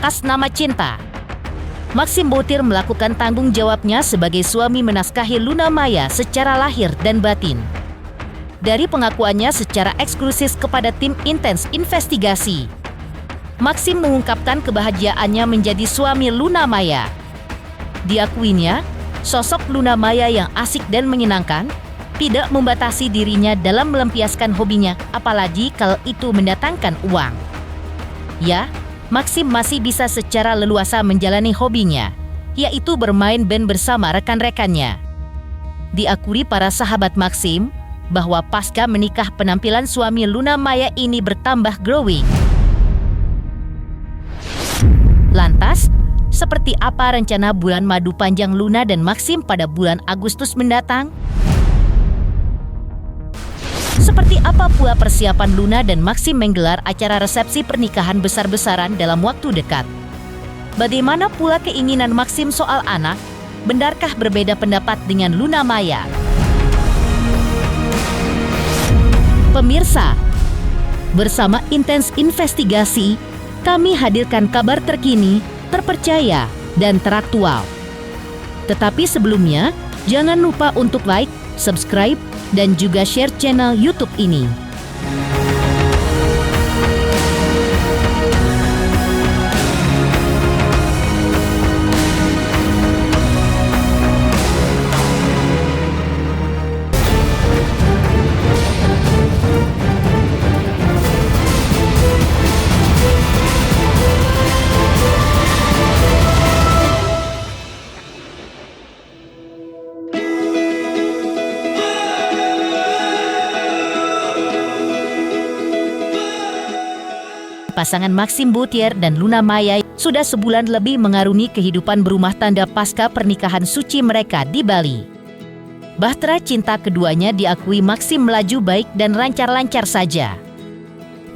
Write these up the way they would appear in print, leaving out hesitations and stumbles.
atas nama cinta. Maxim Boutir melakukan tanggung jawabnya sebagai suami menafkahi Luna Maya secara lahir dan batin. Dari pengakuannya secara eksklusif kepada tim Intens Investigasi, Maxim mengungkapkan kebahagiaannya menjadi suami Luna Maya. Diakuinya, sosok Luna Maya yang asik dan menyenangkan tidak membatasi dirinya dalam melampiaskan hobinya, apalagi kalau itu mendatangkan uang. Ya, Maxim masih bisa secara leluasa menjalani hobinya, yaitu bermain band bersama rekan-rekannya. Diakui para sahabat Maxim bahwa pasca menikah penampilan suami Luna Maya ini bertambah glowing. Lantas, seperti apa rencana bulan madu panjang Luna dan Maxim pada bulan Agustus mendatang? Seperti apa pula persiapan Luna dan Maxim menggelar acara resepsi pernikahan besar-besaran dalam waktu dekat? Bagaimana pula keinginan Maxim soal anak? Benarkah berbeda pendapat dengan Luna Maya? Pemirsa, bersama Intens Investigasi, kami hadirkan kabar terkini, terpercaya, dan teraktual. Tetapi sebelumnya, jangan lupa untuk like, subscribe, dan juga share channel YouTube ini. Pasangan Maxim Boutir dan Luna Maya sudah sebulan lebih mengarungi kehidupan berumah tangga pasca pernikahan suci mereka di Bali. Bahtera cinta keduanya diakui Maxim melaju baik dan lancar-lancar saja.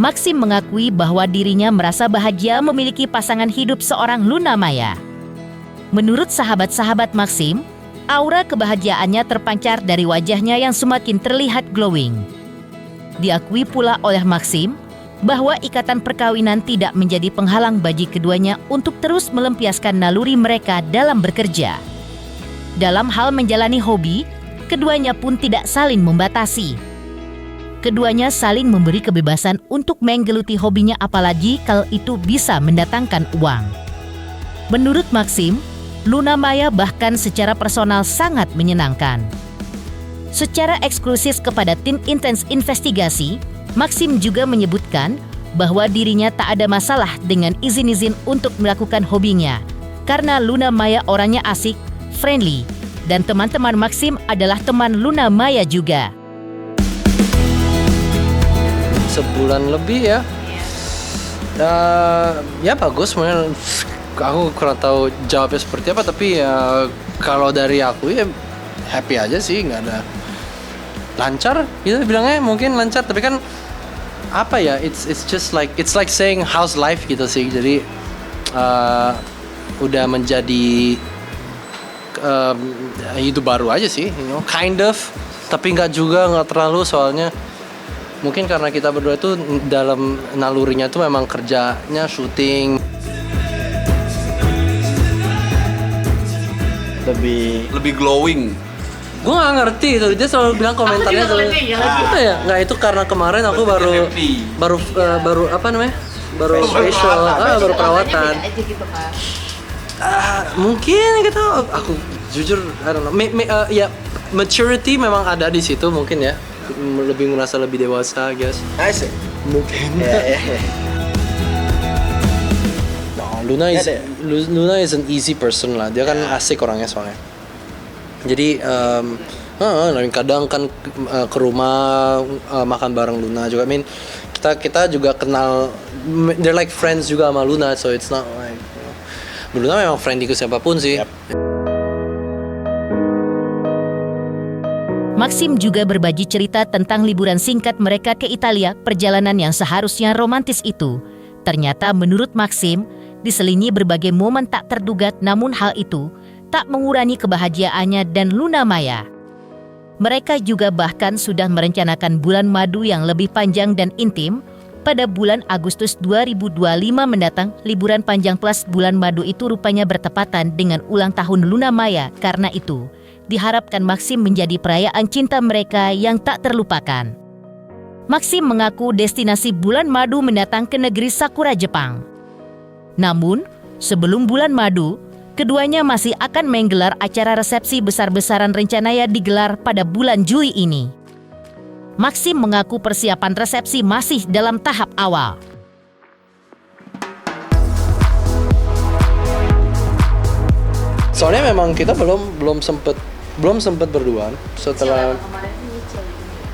Maxim mengakui bahwa dirinya merasa bahagia memiliki pasangan hidup seorang Luna Maya. Menurut sahabat-sahabat Maxim, aura kebahagiaannya terpancar dari wajahnya yang semakin terlihat glowing. Diakui pula oleh Maxim bahwa ikatan perkawinan tidak menjadi penghalang bagi keduanya untuk terus melampiaskan naluri mereka dalam bekerja. Dalam hal menjalani hobi, keduanya pun tidak saling membatasi. Keduanya saling memberi kebebasan untuk menggeluti hobinya, apalagi kalau itu bisa mendatangkan uang. Menurut Maxim, Luna Maya bahkan secara personal sangat menyenangkan. Secara eksklusif kepada tim Intens Investigasi, Maxim juga menyebutkan bahwa dirinya tak ada masalah dengan izin-izin untuk melakukan hobinya, karena Luna Maya orangnya asik, friendly, dan teman-teman Maxim adalah teman Luna Maya juga. Sebulan lebih ya. Ya bagus, sebenarnya aku kurang tahu jawabnya seperti apa, tapi ya kalau dari aku ya happy aja sih, nggak ada lancar gitu bilangnya, mungkin lancar, tapi kan apa ya, it's just like saying how's life gitu sih. Jadi udah menjadi hidup baru aja sih, kind of, tapi nggak juga, nggak terlalu, soalnya mungkin karena kita berdua tuh dalam nalurinya tuh memang kerjanya syuting. Lebih glowing. Gue nggak ngerti itu, dia selalu bilang komentarnya apa ya, nggak, itu karena kemarin aku baru apa namanya, baru facial, baru perawatan. Mungkin gitu, aku jujur I don't know, ya maturity memang ada di situ mungkin ya, lebih merasa lebih dewasa, guys. Mungkin. Luna is an easy person lah, dia kan asik orangnya soalnya. Jadi kadang kan ke rumah makan bareng Luna juga. I mean, kita juga kenal, they're like friends juga sama Luna, so it's not like, Luna memang friendly ke siapapun sih. Maxim juga berbagi cerita tentang liburan singkat mereka ke Italia, perjalanan yang seharusnya romantis itu. Ternyata menurut Maxim, diselingi berbagai momen tak terduga, namun hal itu tak mengurangi kebahagiaannya dan Luna Maya. Mereka juga bahkan sudah merencanakan bulan madu yang lebih panjang dan intim pada bulan Agustus 2025 mendatang, liburan panjang plus bulan madu itu rupanya bertepatan dengan ulang tahun Luna Maya. Karena itu, diharapkan Maxim menjadi perayaan cinta mereka yang tak terlupakan. Maxim mengaku destinasi bulan madu mendatang ke negeri Sakura, Jepang. Namun, sebelum bulan madu, keduanya masih akan menggelar acara resepsi besar-besaran rencananya digelar pada bulan Juli ini. Maxim mengaku persiapan resepsi masih dalam tahap awal. Soalnya memang kita belum sempet berduaan setelah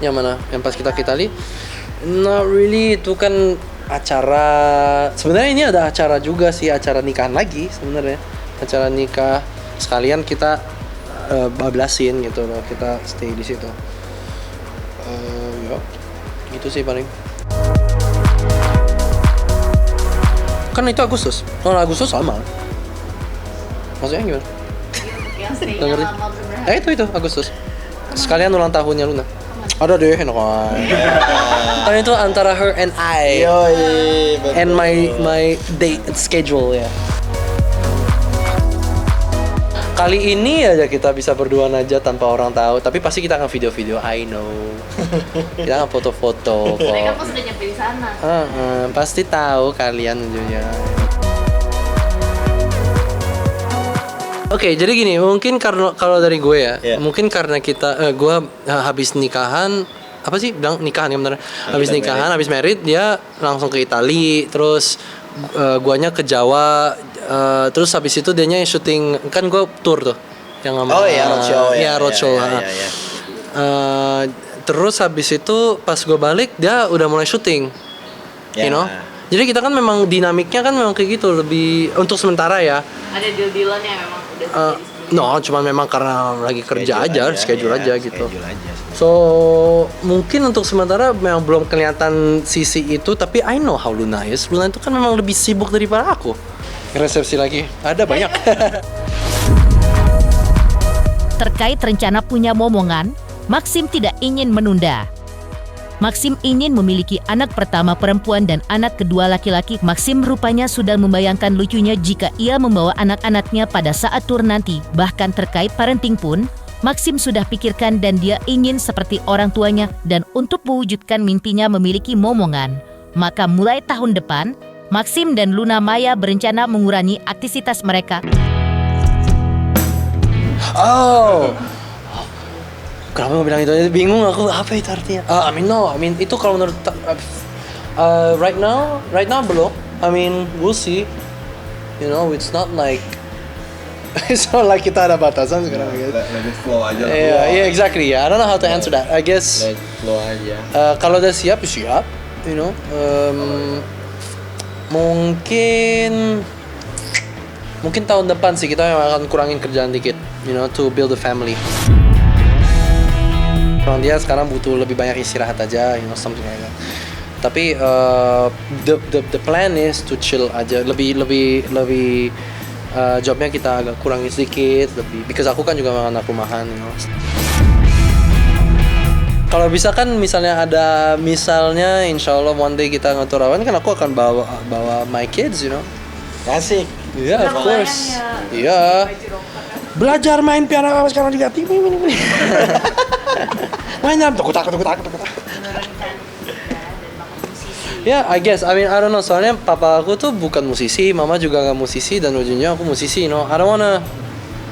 yang mana yang pas kita ke Itali. Not really, itu kan acara, sebenarnya ini ada acara juga sih, acara nikahan lagi sebenarnya, acara nikah sekalian kita bablasin gitu loh, kita stay di situ. Ya gitu sih paling. Kan itu Agustus, Agustus sama. Maksudnya gimana? Nggak ngerti. Itu Agustus. Sekalian ulang tahunnya Luna. Ada deh, enak kan itu antara her and I. And my date schedule ya. Kali ini aja kita bisa berduaan aja tanpa orang tahu, tapi pasti kita akan video-video, I know. Kita akan foto-foto kok. Mereka pas udah nyampe di sana. Pasti tahu kalian ujungnya. Oke, jadi gini, mungkin karena kalau dari gue ya, mungkin karena gue habis nikahan, apa sih bilang nikahan ya bener? Habis nikahan, habis married, dia langsung ke Itali, terus guanya ke Jawa, terus habis itu dianya syuting, kan gue tour tuh, yang sama roadshow ya. Roadshow. Terus habis itu pas gue balik, dia udah mulai syuting, you know. Jadi kita kan memang dinamiknya kan memang kayak gitu, lebih untuk sementara ya. Ada deal-dealannya memang udah cuman memang karena lagi kerja schedule aja gitu. Schedule aja. So mungkin untuk sementara memang belum kelihatan sisi itu, tapi I know how Luna is. Luna itu kan memang lebih sibuk daripada aku. Resepsi lagi, ada banyak. Terkait rencana punya momongan, Maxim tidak ingin menunda. Maxim ingin memiliki anak pertama perempuan dan anak kedua laki-laki. Maxim rupanya sudah membayangkan lucunya jika ia membawa anak-anaknya pada saat tur nanti. Bahkan terkait parenting pun, Maxim sudah pikirkan dan dia ingin seperti orang tuanya. Dan untuk mewujudkan mimpinya memiliki momongan, maka mulai tahun depan, Maxim dan Luna Maya berencana mengurangi aktivitas mereka. Kenapa mau bilang itu? Bingung aku, apa itu artinya? I mean itu kalau menurut right now belum. I mean we'll see. You know, it's not like kita ada batasan sekarang. Let it flow aja. Yeah, exactly. I don't know how to answer that. I guess Let it flow aja. Kalau udah siap, you know. Mungkin tahun depan sih kita akan kurangin kerjaan dikit, you know, to build a family. Orang dia sekarang butuh lebih banyak istirahat aja, you know, something like that. Tapi the plan is to chill aja, lebih jobnya kita agak kurangin sedikit, lebih, because aku kan juga anak rumahan, you know. Kalau bisa kan misalnya insya Allah one day kita ngatur awan, kan aku akan bawa my kids, you know. Asik. Yeah, of course. Iya. Belajar main piano sekarang juga. Main takut. Ya, I guess. I mean, I don't know. Soalnya papa aku tuh bukan musisi, mama juga nggak musisi, dan ujungnya aku musisi. You know, I don't wanna.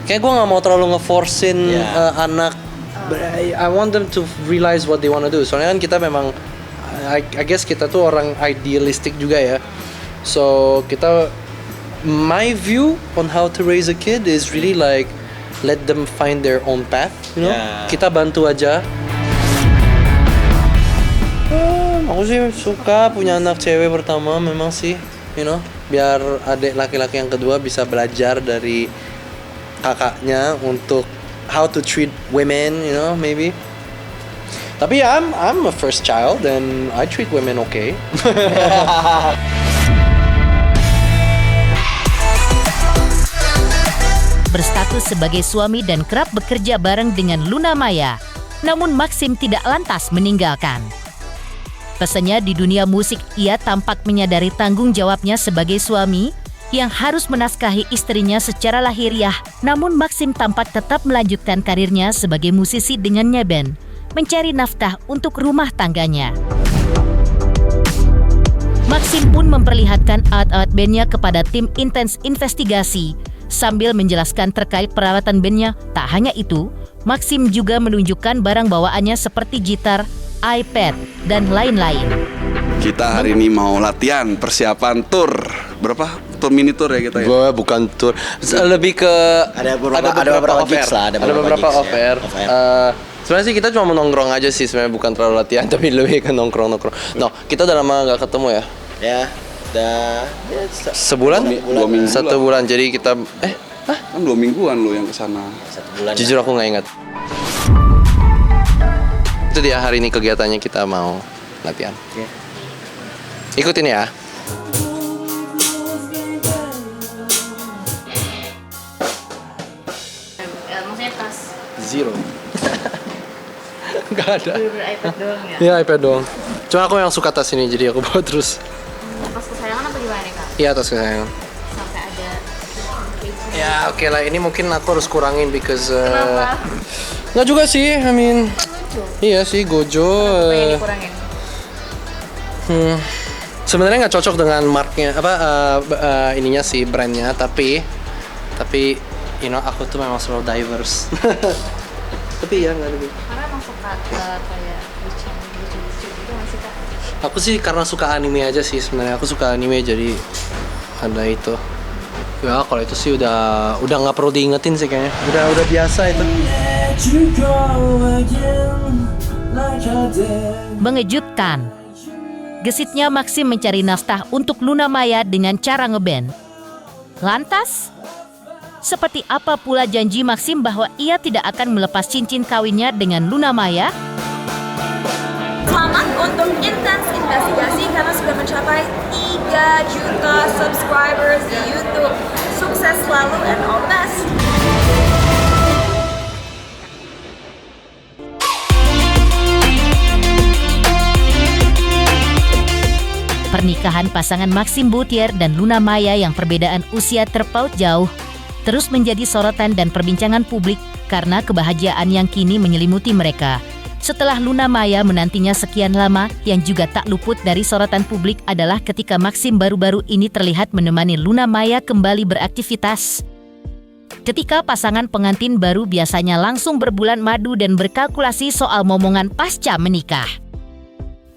Kayak gue nggak mau terlalu ngeforcein anak. But I want them to realize what they wanna do. Soalnya kan kita memang, I guess kita tuh orang idealistik juga ya. So my view on how to raise a kid is really like let them find their own path, you know. Kita bantu aja. Aku sih suka punya anak cewek pertama memang sih, you know, biar adik laki-laki yang kedua bisa belajar dari kakaknya untuk how to treat women, you know, maybe. Tapi I'm a first child and I treat women okay. Berstatus sebagai suami dan kerap bekerja bareng dengan Luna Maya. Namun Maxim tidak lantas meninggalkan. Pesannya di dunia musik, ia tampak menyadari tanggung jawabnya sebagai suami yang harus menafkahi istrinya secara lahiriah. Namun Maxim tampak tetap melanjutkan karirnya sebagai musisi dengan ngeband, mencari nafkah untuk rumah tangganya. Maxim pun memperlihatkan alat-alat bandnya kepada tim intens investigasi sambil menjelaskan terkait perawatan bandnya. Tak hanya itu, Maxim juga menunjukkan barang bawaannya seperti gitar, iPad, dan lain-lain. Kita hari ini mau latihan persiapan tour. Berapa? Tour mini tour ya kita ya? Gue bukan tour, lebih ke Ada beberapa gigs lah, ada beberapa gigs, off-air. Sebenarnya sih kita cuma mau nongkrong aja sih, sebenarnya bukan terlalu latihan, tapi lebih ke nongkrong. No, kita udah lama nggak ketemu ya. Ya, udah Sebulan? 2 minggu. 1 bulan. Jadi kita Kan 2 mingguan lo yang kesana. 1 bulan. jujur aku nggak ingat. Itu dia hari ini kegiatannya, kita mau latihan. Oke. Ikutin ya. Maksudnya tas. Zero. Gak ada. Bener-bener iPad doang ya? Iya, iPad doang. Cuma aku yang suka tas ini, jadi aku bawa terus. Tas kesayangan apa gimana nih kak? Iya, tas kesayangan. Sampai ada case-nya. Ya oke lah, ini mungkin aku harus kurangin because Kenapa? nggak juga sih, I mean iya sih Gojo Apa yang dikurangin? sebenarnya nggak cocok dengan marknya ininya sih, brandnya, tapi you know aku tuh memang selalu diverse. Tapi ya nggak lebih. Karena emang suka kayak lucu-lucu gitu nggak sih kak? Aku sih karena suka anime aja sih sebenarnya, aku suka anime jadi ada itu. Ya kalau itu sih udah nggak perlu diingetin sih kayaknya, udah biasa itu. Mengejutkan. Gesitnya Maxim mencari nafkah untuk Luna Maya dengan cara ngeband. Lantas, seperti apa pula janji Maxim bahwa ia tidak akan melepas cincin kawinnya dengan Luna Maya? Selamat untuk Intens Investigasi karena sudah mencapai 3 juta subscribers di YouTube. Sukses selalu and all the best. Pernikahan pasangan Maxim Bouthier dan Luna Maya yang perbedaan usia terpaut jauh terus menjadi sorotan dan perbincangan publik karena kebahagiaan yang kini menyelimuti mereka. Setelah Luna Maya menantinya sekian lama, yang juga tak luput dari sorotan publik adalah ketika Maxim baru-baru ini terlihat menemani Luna Maya kembali beraktivitas. Ketika pasangan pengantin baru biasanya langsung berbulan madu dan berkalkulasi soal momongan pasca menikah.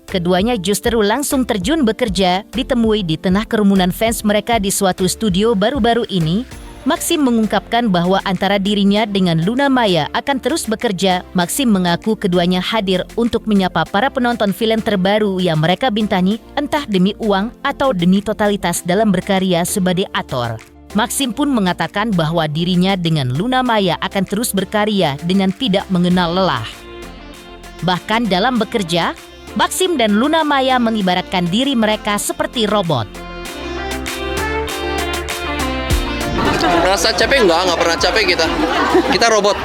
Keduanya justru langsung terjun bekerja, ditemui di tengah kerumunan fans mereka di suatu studio baru-baru ini. Maxim mengungkapkan bahwa antara dirinya dengan Luna Maya akan terus bekerja. Maxim mengaku keduanya hadir untuk menyapa para penonton film terbaru yang mereka bintangi, entah demi uang atau demi totalitas dalam berkarya sebagai aktor. Maxim pun mengatakan bahwa dirinya dengan Luna Maya akan terus berkarya dengan tidak mengenal lelah. Bahkan dalam bekerja, Maxim dan Luna Maya mengibaratkan diri mereka seperti robot. Merasa capek nggak pernah capek kita robot.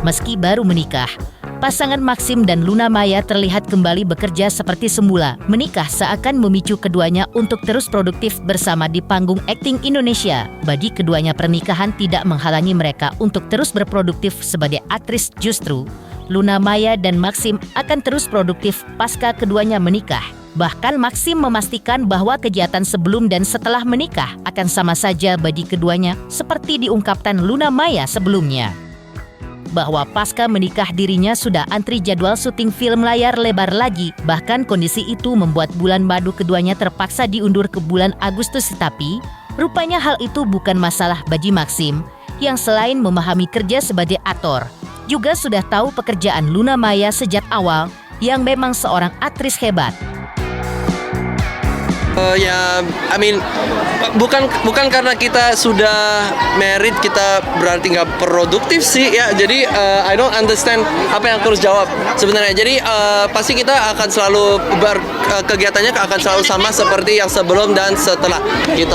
Meski baru menikah, pasangan Maxim dan Luna Maya terlihat kembali bekerja seperti semula. Menikah seakan memicu keduanya untuk terus produktif bersama di panggung akting Indonesia. Bagi keduanya, pernikahan tidak menghalangi mereka untuk terus berproduktif sebagai aktris. Justru, Luna Maya dan Maxim akan terus produktif pasca keduanya menikah. Bahkan Maxim memastikan bahwa kegiatan sebelum dan setelah menikah akan sama saja bagi keduanya, seperti diungkapkan Luna Maya sebelumnya. Bahwa pasca menikah dirinya sudah antri jadwal syuting film layar lebar lagi. Bahkan kondisi itu membuat bulan madu keduanya terpaksa diundur ke bulan Agustus. Tapi rupanya hal itu bukan masalah bagi Maxim, yang selain memahami kerja sebagai aktor, juga sudah tahu pekerjaan Luna Maya sejak awal, yang memang seorang aktris hebat. Bukan karena kita sudah married kita berarti nggak produktif sih ya. Jadi I don't understand apa yang aku harus jawab sebenarnya. Jadi pasti kita akan selalu kegiatannya akan selalu sama seperti yang sebelum dan setelah gitu.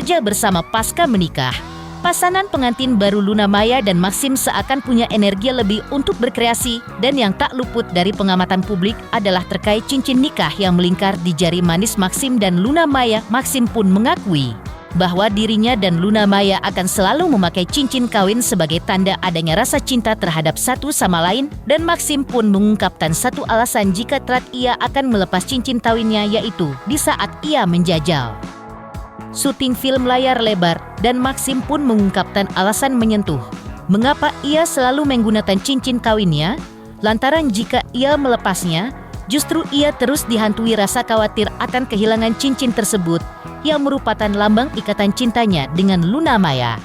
bekerja bersama pasca menikah. Pasangan pengantin baru Luna Maya dan Maxim seakan punya energi lebih untuk berkreasi, dan yang tak luput dari pengamatan publik adalah terkait cincin nikah yang melingkar di jari manis Maxim dan Luna Maya. Maxim pun mengakui bahwa dirinya dan Luna Maya akan selalu memakai cincin kawin sebagai tanda adanya rasa cinta terhadap satu sama lain, dan Maxim pun mengungkapkan satu alasan jika telat ia akan melepas cincin kawinnya, yaitu di saat ia menjajal syuting film layar lebar, dan Maxim pun mengungkapkan alasan menyentuh mengapa ia selalu menggunakan cincin kawinnya, lantaran jika ia melepasnya, justru ia terus dihantui rasa khawatir akan kehilangan cincin tersebut yang merupakan lambang ikatan cintanya dengan Luna Maya.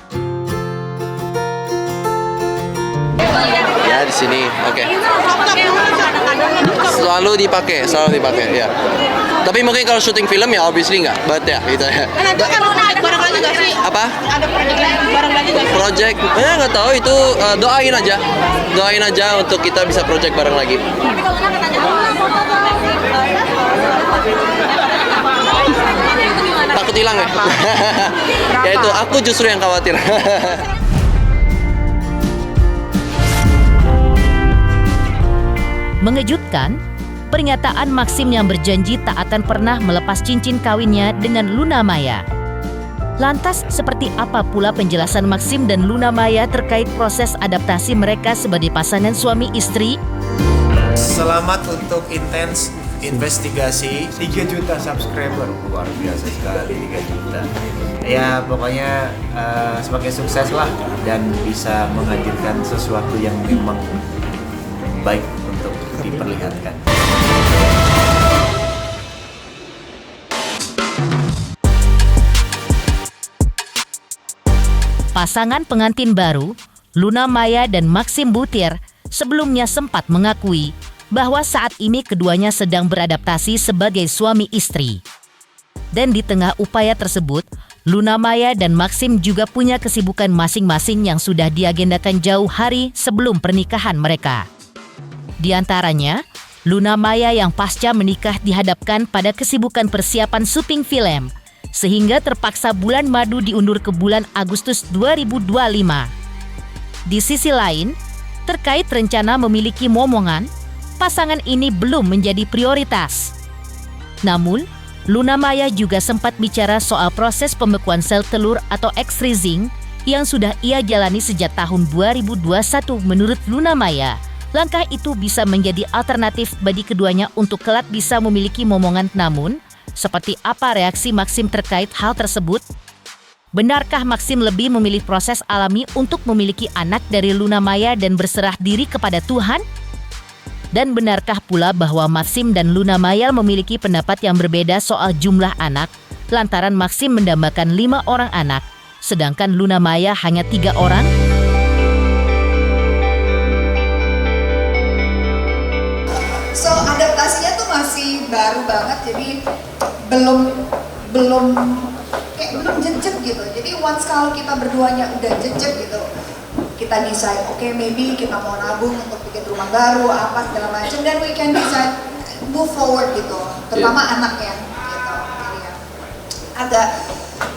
Ya di sini, oke. Selalu dipakai ya. Tapi mungkin kalau syuting film ya obviously nggak, but ya gitu ya. Nanti kalau ada barang lagi nggak sih? Apa? Ada barang lagi nggak sih? Project, nggak tahu itu, doain aja untuk kita bisa project bareng lagi. Takut hilang ya? Ya itu, aku justru yang khawatir. Mengejutkan, pernyataan Maxim yang berjanji tak akan pernah melepas cincin kawinnya dengan Luna Maya. Lantas, seperti apa pula penjelasan Maxim dan Luna Maya terkait proses adaptasi mereka sebagai pasangan suami istri? Selamat untuk intens investigasi 3 juta subscriber, luar biasa sekali 3 juta. Ya pokoknya semakin sukses lah dan bisa menghadirkan sesuatu yang memang baik untuk diperlihatkan. Pasangan pengantin baru, Luna Maya dan Maxim Buttier, sebelumnya sempat mengakui bahwa saat ini keduanya sedang beradaptasi sebagai suami istri. Dan di tengah upaya tersebut, Luna Maya dan Maxim juga punya kesibukan masing-masing yang sudah diagendakan jauh hari sebelum pernikahan mereka. Di antaranya, Luna Maya yang pasca menikah dihadapkan pada kesibukan persiapan syuting film, sehingga terpaksa bulan madu diundur ke bulan Agustus 2025. Di sisi lain, terkait rencana memiliki momongan, pasangan ini belum menjadi prioritas. Namun, Luna Maya juga sempat bicara soal proses pembekuan sel telur atau egg freezing yang sudah ia jalani sejak tahun 2021. Menurut Luna Maya, langkah itu bisa menjadi alternatif bagi keduanya untuk kelak bisa memiliki momongan. Namun, seperti apa reaksi Maxim terkait hal tersebut? Benarkah Maxim lebih memilih proses alami untuk memiliki anak dari Luna Maya dan berserah diri kepada Tuhan? Dan benarkah pula bahwa Maxim dan Luna Maya memiliki pendapat yang berbeda soal jumlah anak, lantaran Maxim mendambakan 5 orang anak, sedangkan Luna Maya hanya 3 orang? So adaptasinya tuh masih baru banget, jadi belum jejak gitu. Jadi once kalau kita berduanya udah jejak gitu, kita decide, okay, maybe kita mau nabung untuk bikin rumah baru, apa segala macam, dan we can decide move forward gitu, terutama anaknya gitu. Jadi ya, agak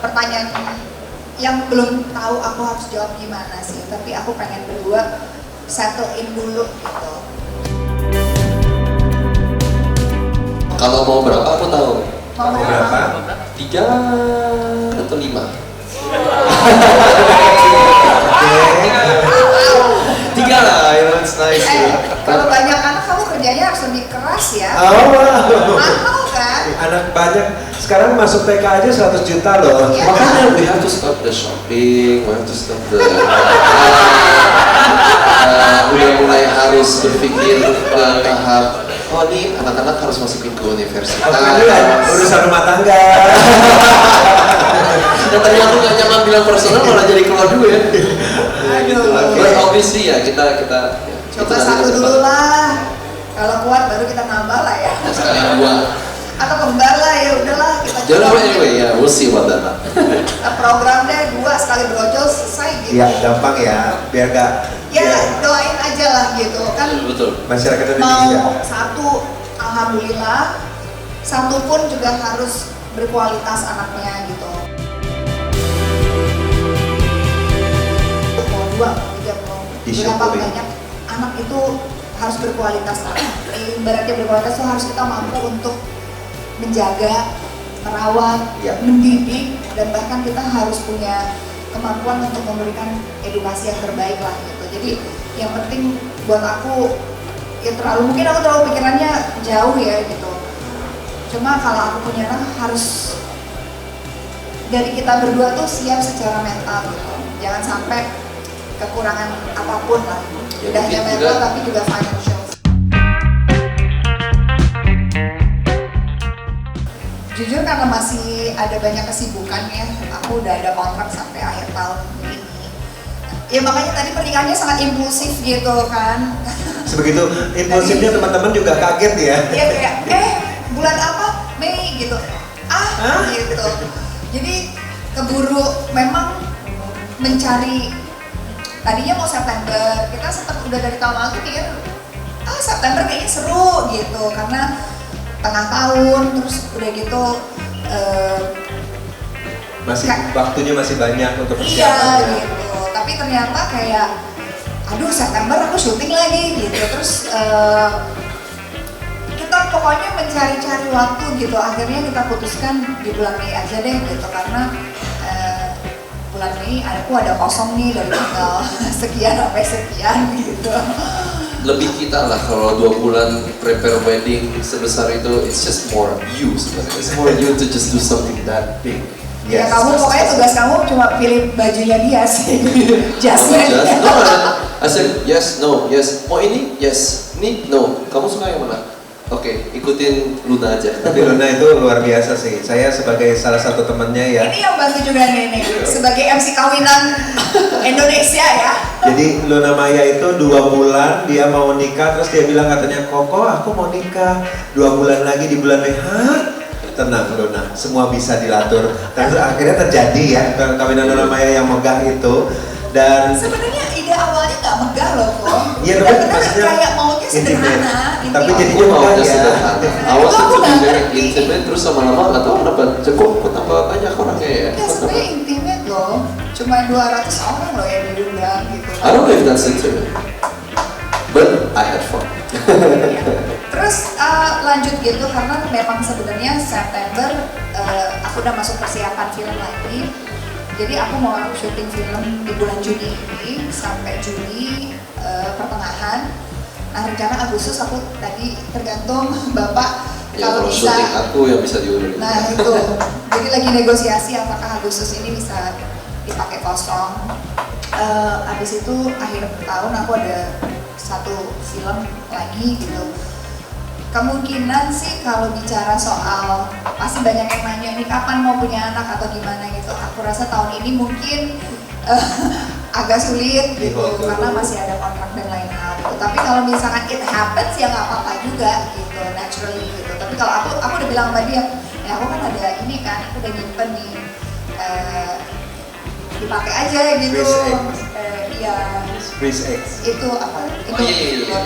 pertanyaan yang belum tahu aku harus jawab gimana sih, tapi aku pengen berdua settle in dulu gitu. Kalau mau berapa aku tahu. Mau berapa? 3 atau 5? 3 lah, it's nice. Kalau banyak anak kamu kerjanya harus lebih keras ya. Mahal kan? Anak banyak, sekarang masuk TK aja 100 juta loh. Iya. Makanya we have to stop the shopping, we have to stop the udah mulai harus berpikir tahap, oh ini anak-anak harus masukin ke universitas. Urusan rumah tangga. Dan tadi aku gak nyaman bilang personal, malah jadi keluar dulu ya. Gitu lah. But obviously ya kita Coba satu dulu lah. Kalau kuat baru kita nambah lah ya. Sekali 2. Atau kembar lah, ya udahlah kita Jangan anyway ya, we'll see what that. Program deh 2 sekali brojol selesai gitu. Ya gampang ya, biar gak. Ya doain aja lah gitu kan. Betul. Masyarakat Indonesia. Mau 1, alhamdulillah. 1 pun juga harus berkualitas anaknya gitu. 2 mau 3 mau berapa banyak anak itu harus berkualitas lah. Ibaratnya berkualitas itu harus kita mampu untuk menjaga, merawat, mendidik, dan bahkan kita harus punya kemampuan untuk memberikan edukasi yang terbaik lah gitu. Jadi yang penting buat aku ya mungkin aku terlalu pikirannya jauh ya gitu. Cuma kalau aku punya anak harus dari kita berdua tuh siap secara mental gitu. Jangan sampai kekurangan apapun lah. Tidak hanya mental tapi juga financial. Jujur karena masih ada banyak kesibukan ya, aku udah ada kontrak sampai akhir tahun ini. Ya makanya tadi pernikahannya sangat impulsif gitu kan. Sebegitu impulsifnya teman-teman juga kaget ya. Iya kayak bulan apa? Mei gitu. Gitu. Jadi keburu memang mencari, tadinya mau September, kita sempat udah dari tahun lalu pikir September kayaknya seru gitu karena tengah tahun, terus udah gitu masih waktunya masih banyak untuk persiapan. Iya gitu, tapi ternyata kayak aduh September aku syuting lagi gitu, terus kita pokoknya mencari-cari waktu gitu, akhirnya kita putuskan di bulan Mei aja deh gitu karena bulan Mei aku ada kosong nih dari tanggal sekian sampai sekian gitu. Lebih kita lah kalau 2 bulan prepare wedding sebesar itu, it's just more you sebenarnya. It's more you to just do something that big. Ya kamu pokoknya tugas kamu cuma pilih bajunya dia sih, jasnya. No, I said yes, no, yes. Mau ini? Yes. Ini? No. Kamu suka yang mana? Oke, ikutin Luna aja. Tapi Luna itu luar biasa sih. Saya sebagai salah satu temannya ya. Ini yang bantu juga nih sebagai MC kawinan Indonesia ya. Jadi Luna Maya itu 2 bulan dia mau nikah, terus dia bilang katanya Koko aku mau nikah 2 bulan lagi di bulan Mei. Tenang Luna, semua bisa diatur. Terus akhirnya terjadi ya kawinan Luna Maya yang megah itu. Dan sebenarnya ide awalnya nggak megah loh kok. Iya tapi maksudnya kayak maunya sederhana. Tapi jadinya aku maunya ya. sederhana. Awal sebenarnya intimate, terus sama-lama nggak tahu kenapa cukup tambah banyak orangnya ya. Ya sebenarnya intimate loh, cuma 200 orang loh yang diundang gitu. I don't know if that's intimate, but I had fun. Terus lanjut gitu karena memang sebenarnya September aku udah masuk persiapan film lagi. Jadi aku mau syuting film di bulan Juni ini sampai Juli pertengahan. Nah rencana Agustus aku tadi tergantung Bapak Ya kalau bisa. syuting aku yang bisa diurus. Nah itu, jadi lagi negosiasi apakah Agustus ini bisa dipakai kosong. Habis itu akhir tahun aku ada 1 film lagi gitu. Kemungkinan sih kalau bicara soal pasti banyak yang nanya ini kapan mau punya anak atau gimana gitu. Aku rasa tahun ini mungkin agak sulit gitu karena masih ada kontrak dan lain hal gitu. Tapi kalau misalkan it happens ya nggak apa-apa juga gitu, naturally gitu. Tapi kalau aku udah bilang sama dia, ya aku kan ada ini kan, aku udah nyimpen nih dipakai aja gitu. Iya. Freeze eggs. Itu apa? Itu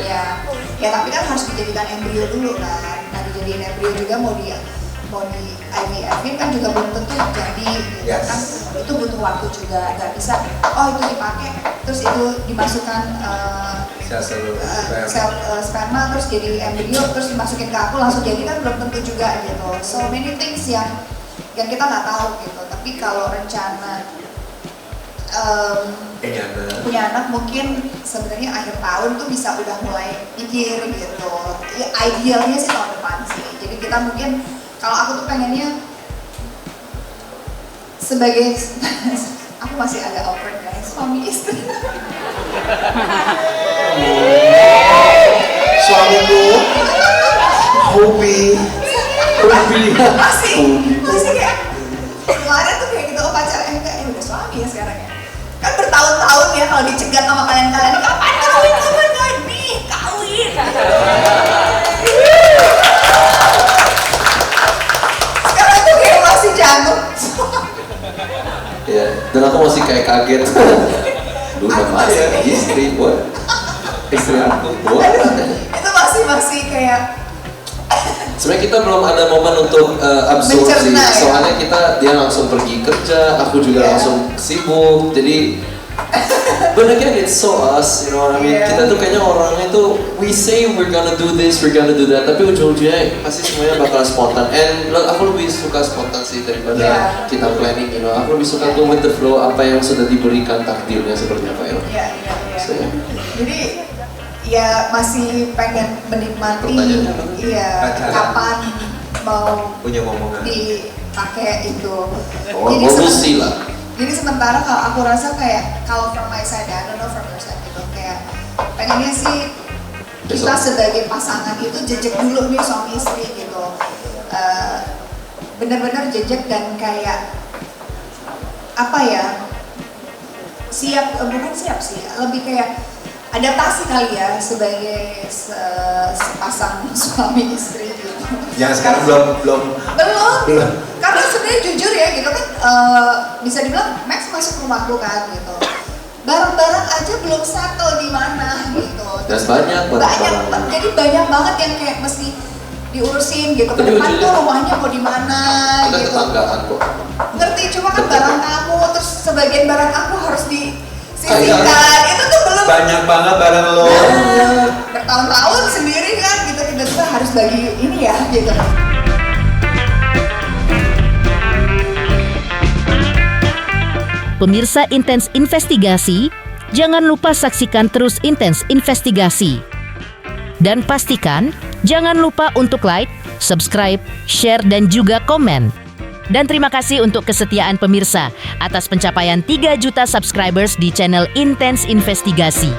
ya. Ya tapi kan harus dijadikan embrio dulu kan. Nah dijadiin embrio juga mau di IVF-in kan juga belum tentu jadi gitu kan. Itu butuh waktu juga, nggak bisa itu dipakai terus itu dimasukkan sel sperma terus jadi embrio terus dimasukin ke aku langsung jadi kan belum tentu juga gitu. So many things yang kita nggak tahu gitu. Tapi kalau rencana punya anak mungkin sebenarnya akhir tahun tuh bisa udah mulai mikir gitu. Ya, idealnya sih tahun depan sih. Jadi kita mungkin kalau aku tuh pengennya sebagai aku masih agak awkward guys, suami istri. Suamiku, hobi, masih kayak kemarin tuh kayak gitu pacarnya enggak udah suami ya sekarang ya. Kan bertahun-tahun ya kalau dicegat sama kalian-kalian kapan kawin nih kawin. Sekarang tuh kayak masih jago. Ya, dan aku masih kayak kaget. Lu nama ya istri buat istri aku buat. Itu masih kayak sebenarnya kita belum ada momen untuk absorpsi, mencerna, ya? soalnya dia langsung pergi kerja, aku juga langsung sibuk, jadi But again, it's so us, you know what I mean? Kita tuh kayaknya orangnya tuh, we say we're gonna do this, we're gonna do that, tapi ujung-ujungnya pasti semuanya bakal spontan. And aku lebih suka spontan sih daripada kita planning, you know. Aku lebih suka go with the flow, apa yang sudah diberikan takdirnya seperti apa ya. So, jadi ya masih pengen menikmati kapan mau punya ngomongan dipakai itu. Jadi lah. Jadi sementara kalau aku rasa kayak kalau from my side, I don't know from your side gitu, kayak pengennya sih kita sebagai pasangan itu jejak dulu nih suami istri gitu, bener-bener jejak dan kayak apa ya, bukan siap sih, lebih kayak adaptasi kali ya sebagai sepasang suami istri gitu. Yang sekarang belum. Karena sebenarnya jujur ya gitu kan, bisa dibilang Max masuk rumahku kan gitu. Barang-barang aja belum settle di mana gitu. Dan banyak. Jadi banyak banget yang kayak mesti diurusin gitu. Ke depan tuh rumahnya mau di mana gitu. Kita tetanggaan kok. Ngerti, cuma kan barang kamu terus sebagian barang aku harus disisihkan. Itu tuh belum. Banyak banget barang lo. Bertahun-tahun sendiri kan gitu, tiba-tiba harus bagi ini ya gitu. Pemirsa Intens Investigasi, jangan lupa saksikan terus Intens Investigasi. Dan pastikan jangan lupa untuk like, subscribe, share, dan juga komen. Dan terima kasih untuk kesetiaan pemirsa atas pencapaian 3 juta subscribers di channel Intens Investigasi.